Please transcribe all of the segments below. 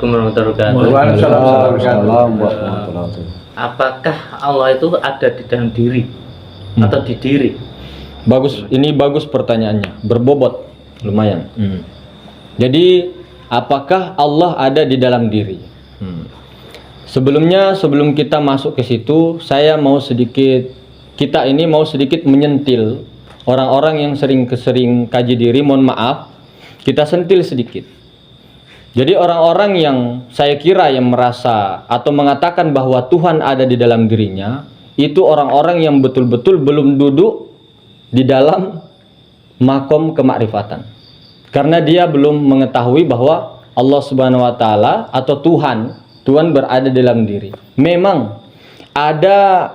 Waalaikumsalam warahmatullahi wabarakatuh. Apakah Allah itu ada di dalam diri atau di diri? Bagus, ini bagus pertanyaannya, berbobot lumayan. Jadi apakah Allah ada di dalam diri? Sebelum kita masuk ke situ, kita ini mau sedikit menyentil orang-orang yang sering kaji diri. Mohon maaf, kita sentil sedikit. Jadi orang-orang yang saya kira yang merasa atau mengatakan bahwa Tuhan ada di dalam dirinya, itu orang-orang yang betul-betul belum duduk di dalam makom kemakrifatan. Karena dia belum mengetahui bahwa Allah Subhanahu wa taala atau Tuhan berada dalam diri. Memang ada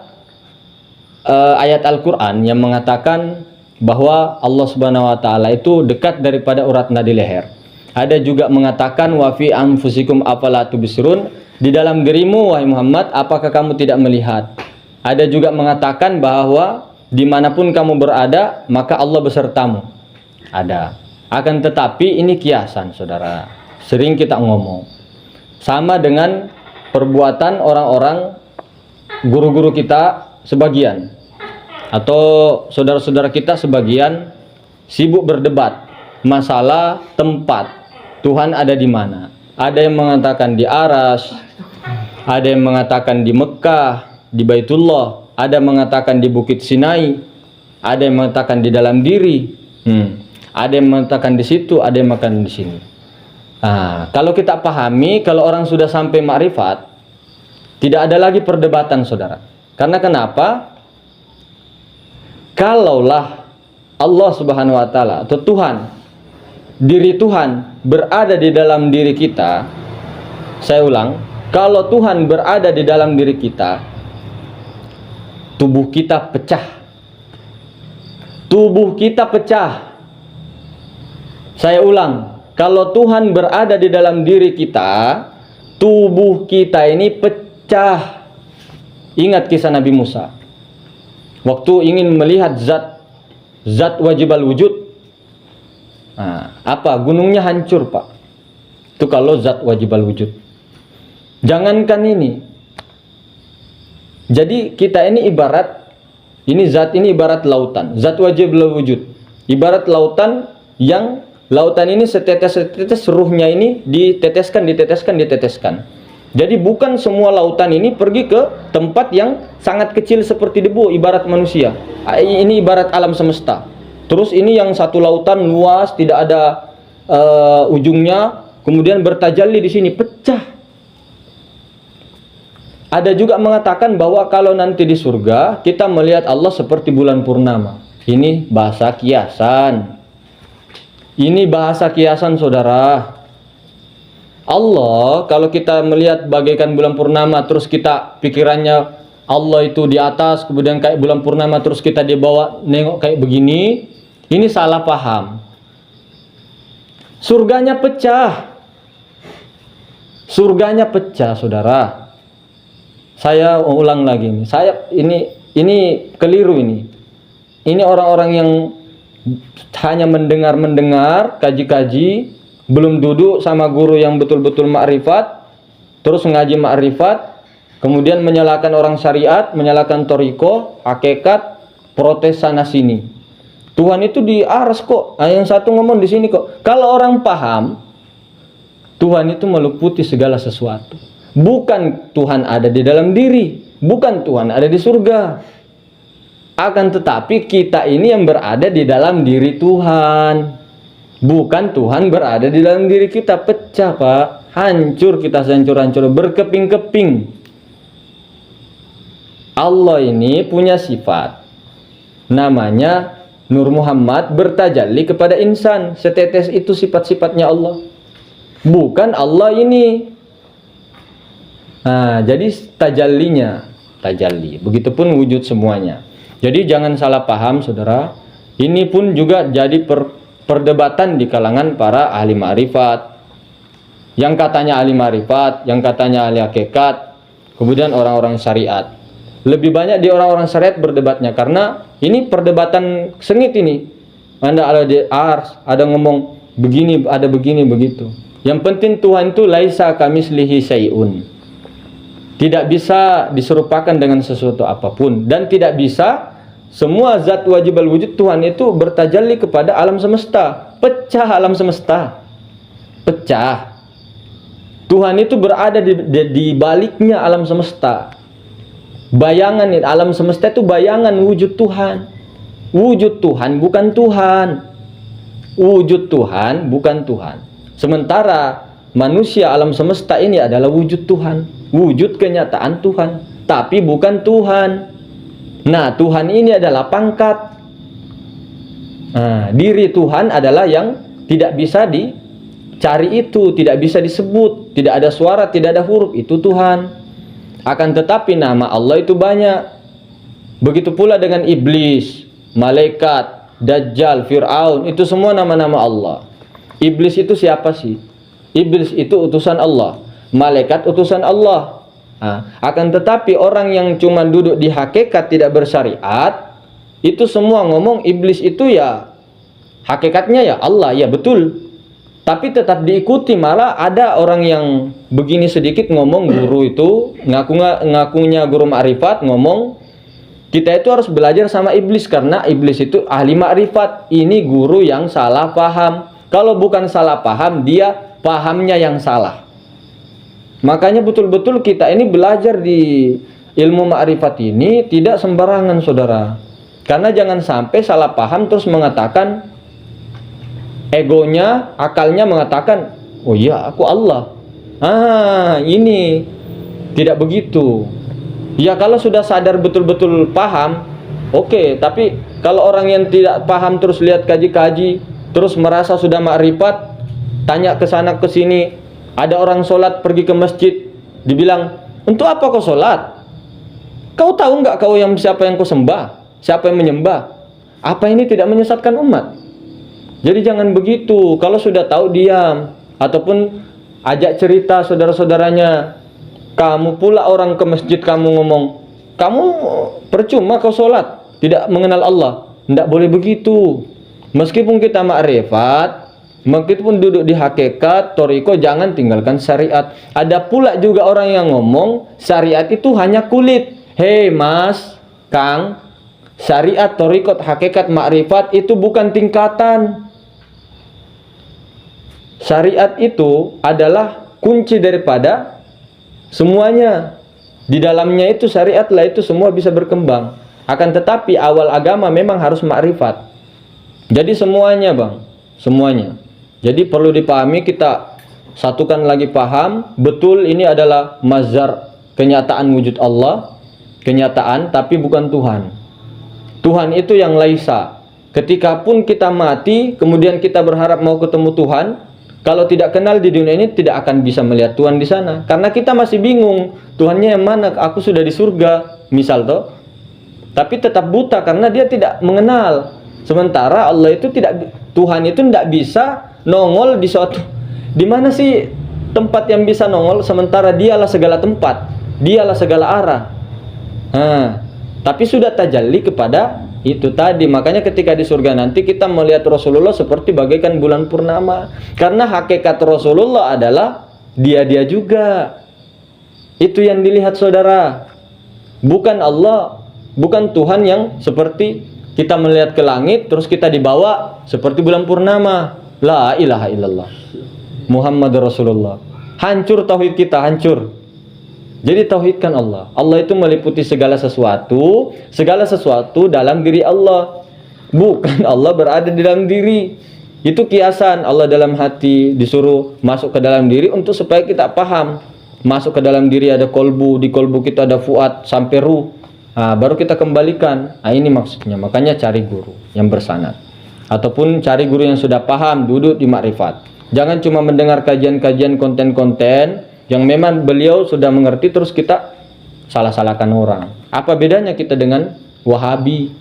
ayat Al-Qur'an yang mengatakan bahwa Allah Subhanahu wa taala itu dekat daripada urat nadi leher. Ada juga mengatakan wa fi anfusikum afala tubsirun, di dalam dirimu wahai Muhammad apakah kamu tidak melihat. Ada juga mengatakan bahwa dimanapun kamu berada maka Allah besertamu. Ada. Akan tetapi ini kiasan, saudara. Sering kita ngomong. Sama dengan perbuatan orang-orang guru-guru kita sebagian atau saudara-saudara kita sebagian sibuk berdebat masalah tempat Tuhan ada di mana. Ada yang mengatakan di Aras, ada yang mengatakan di Mekah, di Baitullah, ada yang mengatakan di Bukit Sinai, ada yang mengatakan di dalam diri, ada yang mengatakan di situ, ada yang mengatakan di sini. Nah, kalau kita pahami, kalau orang sudah sampai makrifat, tidak ada lagi perdebatan, saudara. Karena kenapa? Kalaulah Allah Subhanahu wa taala atau Tuhan, diri Tuhan berada di dalam diri kita, saya ulang, kalau Tuhan berada di dalam diri kita, tubuh kita pecah. Tubuh kita pecah. Saya ulang, kalau Tuhan berada di dalam diri kita, tubuh kita ini pecah. Ingat kisah Nabi Musa. Waktu ingin melihat zat wajibal wujud. Nah, apa? Gunungnya hancur, Pak. Itu kalau zat wajibal wujud. Jangankan ini. Jadi kita ini zat ini ibarat lautan. Zat wajibal wujud. Ibarat lautan yang lautan ini setetes-setetes ruhnya ini diteteskan. Jadi bukan semua lautan ini pergi ke tempat yang sangat kecil seperti debu, ibarat manusia. Ini ibarat alam semesta. Terus ini yang satu lautan luas, tidak ada ujungnya, kemudian bertajalli di sini, pecah. Ada juga mengatakan bahwa kalau nanti di surga kita melihat Allah seperti bulan purnama. Ini bahasa kiasan. Ini bahasa kiasan, saudara. Allah kalau kita melihat bagaikan bulan purnama, terus kita pikirannya Allah itu di atas, kemudian kayak bulan purnama, terus kita di bawah nengok kayak begini. Ini salah paham. Surganya pecah. Surganya pecah, saudara. Saya ulang lagi nih. Ini keliru ini. Ini orang-orang yang hanya mendengar, kaji-kaji, belum duduk sama guru yang betul-betul makrifat, terus ngaji makrifat, kemudian menyalahkan orang syariat, menyalahkan toriko, hakikat, protes sana sini. Tuhan itu di aras kok, yang satu ngomong di sini kok. Kalau orang paham, Tuhan itu meliputi segala sesuatu. Bukan Tuhan ada di dalam diri, bukan Tuhan ada di surga. Akan tetapi kita ini yang berada di dalam diri Tuhan. Bukan Tuhan berada di dalam diri kita. Pecah, Pak. Hancur kita, hancur-hancur, berkeping-keping. Allah ini punya sifat. Namanya Nur Muhammad bertajalli kepada insan. Setetes itu sifat-sifatnya Allah. Bukan Allah ini. Nah, jadi tajallinya. Tajalli. Begitupun wujud semuanya. Jadi jangan salah paham, saudara. Ini pun juga jadi perdebatan di kalangan para ahli ma'rifat. Yang katanya ahli ma'rifat, yang katanya ahli hakikat, kemudian orang-orang syariat. Lebih banyak di orang-orang syariat berdebatnya, karena ini perdebatan sengit ini. Anda ada di ars, ada ngomong begini, ada begini, begitu. Yang penting Tuhan itu laisa kamislihi syai'un. Tidak bisa diserupakan dengan sesuatu apapun, dan tidak bisa semua zat wajib al-wujud Tuhan itu bertajalli kepada alam semesta. Pecah alam semesta. Pecah. Tuhan itu berada di baliknya alam semesta. Bayangan alam semesta itu bayangan wujud Tuhan. Wujud Tuhan bukan Tuhan. Wujud Tuhan bukan Tuhan. Sementara manusia alam semesta ini adalah wujud Tuhan. Wujud kenyataan Tuhan, tapi bukan Tuhan. Nah, Tuhan ini adalah pangkat. Nah, diri Tuhan adalah yang tidak bisa dicari itu, tidak bisa disebut, tidak ada suara, tidak ada huruf, itu Tuhan. Akan tetapi nama Allah itu banyak. Begitu pula dengan iblis, malaikat, Dajjal, Fir'aun, itu semua nama-nama Allah. Iblis itu siapa sih? Iblis itu utusan Allah, malaikat utusan Allah. Nah, akan tetapi orang yang cuma duduk di hakikat tidak bersyariat, itu semua ngomong iblis itu ya hakikatnya ya Allah, ya betul. Tapi tetap diikuti, malah ada orang yang begini sedikit ngomong guru itu ngakunya guru ma'rifat, ngomong kita itu harus belajar sama iblis karena iblis itu ahli ma'rifat. Ini guru yang salah paham. Kalau bukan salah paham, dia pahamnya yang salah. Makanya betul-betul kita ini belajar di ilmu ma'rifat ini tidak sembarangan, saudara. Karena jangan sampai salah paham terus mengatakan, egonya, akalnya mengatakan, oh iya aku Allah. Ini tidak begitu. Ya kalau sudah sadar betul-betul paham, oke. Tapi kalau orang yang tidak paham terus lihat kaji-kaji, terus merasa sudah ma'rifat, tanya ke sana ke sini, ada orang sholat pergi ke masjid, dibilang, untuk apa kau sholat? Kau tahu nggak kau siapa yang kau sembah? Siapa yang menyembah? Apa ini tidak menyesatkan umat? Jadi jangan begitu. Kalau sudah tahu diam, ataupun ajak cerita saudara-saudaranya. Kamu pula orang ke masjid, kamu ngomong, kamu percuma kau sholat, tidak mengenal Allah. Tidak boleh begitu. Meskipun kita ma'rifat, meskipun duduk di hakikat, toriko, jangan tinggalkan syariat. Ada pula juga orang yang ngomong syariat itu hanya kulit. Hei mas, Kang, syariat, torikot, hakikat, ma'rifat itu bukan tingkatan. Syariat itu adalah kunci daripada semuanya. Di dalamnya itu syariat lah, itu semua bisa berkembang. Akan tetapi awal agama memang harus ma'rifat. Jadi semuanya bang, semuanya. Jadi perlu dipahami, kita satukan lagi paham, betul ini adalah mazhar kenyataan wujud Allah, kenyataan tapi bukan Tuhan. Tuhan itu yang laisa. Ketika pun kita mati, kemudian kita berharap mau ketemu Tuhan, kalau tidak kenal di dunia ini tidak akan bisa melihat Tuhan di sana. Karena kita masih bingung, Tuhannya yang mana? Aku sudah di surga, misal toh. Tapi tetap buta karena dia tidak mengenal. Sementara Allah itu tidak, Tuhan itu tidak bisa nongol di suatu, di mana sih tempat yang bisa nongol sementara dialah segala tempat, dialah segala arah. Tapi sudah tajalli kepada itu tadi. Makanya ketika di surga nanti kita melihat Rasulullah seperti bagaikan bulan purnama, karena hakikat Rasulullah adalah dia juga. Itu yang dilihat saudara, bukan Allah, bukan Tuhan yang seperti kita melihat ke langit terus kita dibawa seperti bulan purnama. La ilaha illallah Muhammad Rasulullah. Hancur tauhid kita, hancur. Jadi tauhidkan Allah. Allah itu meliputi segala sesuatu dalam diri Allah. Bukan Allah berada di dalam diri. Itu kiasan. Allah dalam hati, disuruh masuk ke dalam diri untuk supaya kita paham. Masuk ke dalam diri ada kolbu, di kolbu kita ada fuad sampai ruh. Baru kita kembalikan. Ini maksudnya. Makanya cari guru yang bersanad, ataupun cari guru yang sudah paham, duduk di makrifat. Jangan cuma mendengar kajian-kajian, konten-konten yang memang beliau sudah mengerti terus kita salah-salahkan orang. Apa bedanya kita dengan Wahabi?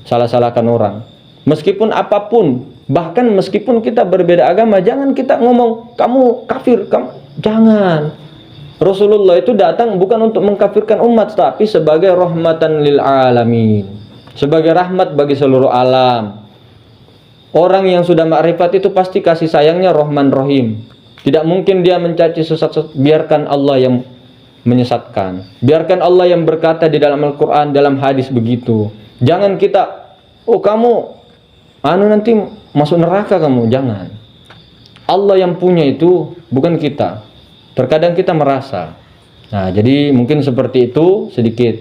Salah-salahkan orang. Meskipun apapun, bahkan meskipun kita berbeda agama, jangan kita ngomong kamu kafir, kamu jangan. Rasulullah itu datang bukan untuk mengkafirkan umat, tapi sebagai rahmatan lil alamin, sebagai rahmat bagi seluruh alam. Orang yang sudah makrifat itu pasti kasih sayangnya Rahman Rahim. Tidak mungkin dia mencaci sesat. Biarkan Allah yang menyesatkan. Biarkan Allah yang berkata di dalam Al-Quran, dalam hadis begitu. Jangan kita, oh kamu nanti masuk neraka kamu. Jangan. Allah yang punya itu, bukan kita. Terkadang kita merasa. Nah, jadi mungkin seperti itu sedikit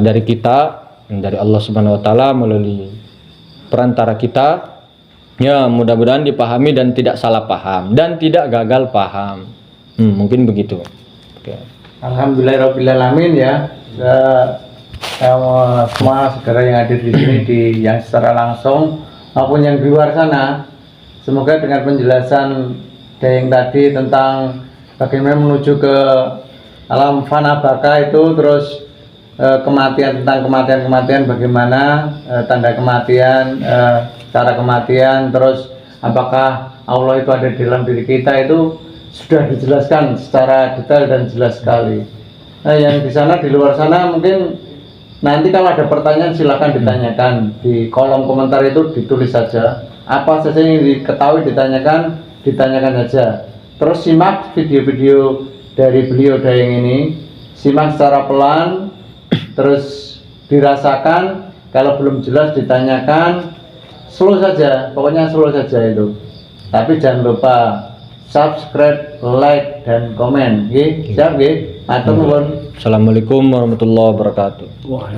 dari kita, dari Allah Subhanahu wa taala melalui perantara kita. Ya, mudah-mudahan dipahami dan tidak salah paham dan tidak gagal paham. Mungkin begitu. Oke. Alhamdulillahirobbilalamin ya. Semua saudara yang hadir di sini yang secara langsung maupun yang di luar sana, semoga dengan penjelasan yang tadi tentang bagaimana menuju ke alam fana baka itu, terus kematian, tentang kematian bagaimana tanda kematian, cara kematian, terus apakah Allah itu ada di dalam diri kita, itu sudah dijelaskan secara detail dan jelas sekali. Nah, yang di sana, di luar sana, mungkin nanti kalau ada pertanyaan silakan ditanyakan di kolom komentar, itu ditulis saja apa saja yang diketahui, ditanyakan saja. Terus simak video-video dari beliau dayang ini, simak secara pelan, terus dirasakan. Kalau belum jelas ditanyakan, slow saja, pokoknya slow saja itu. Tapi jangan lupa subscribe, like, dan komen. Siap nggih? Matur nuwun. Assalamualaikum warahmatullahi wabarakatuh. Wah,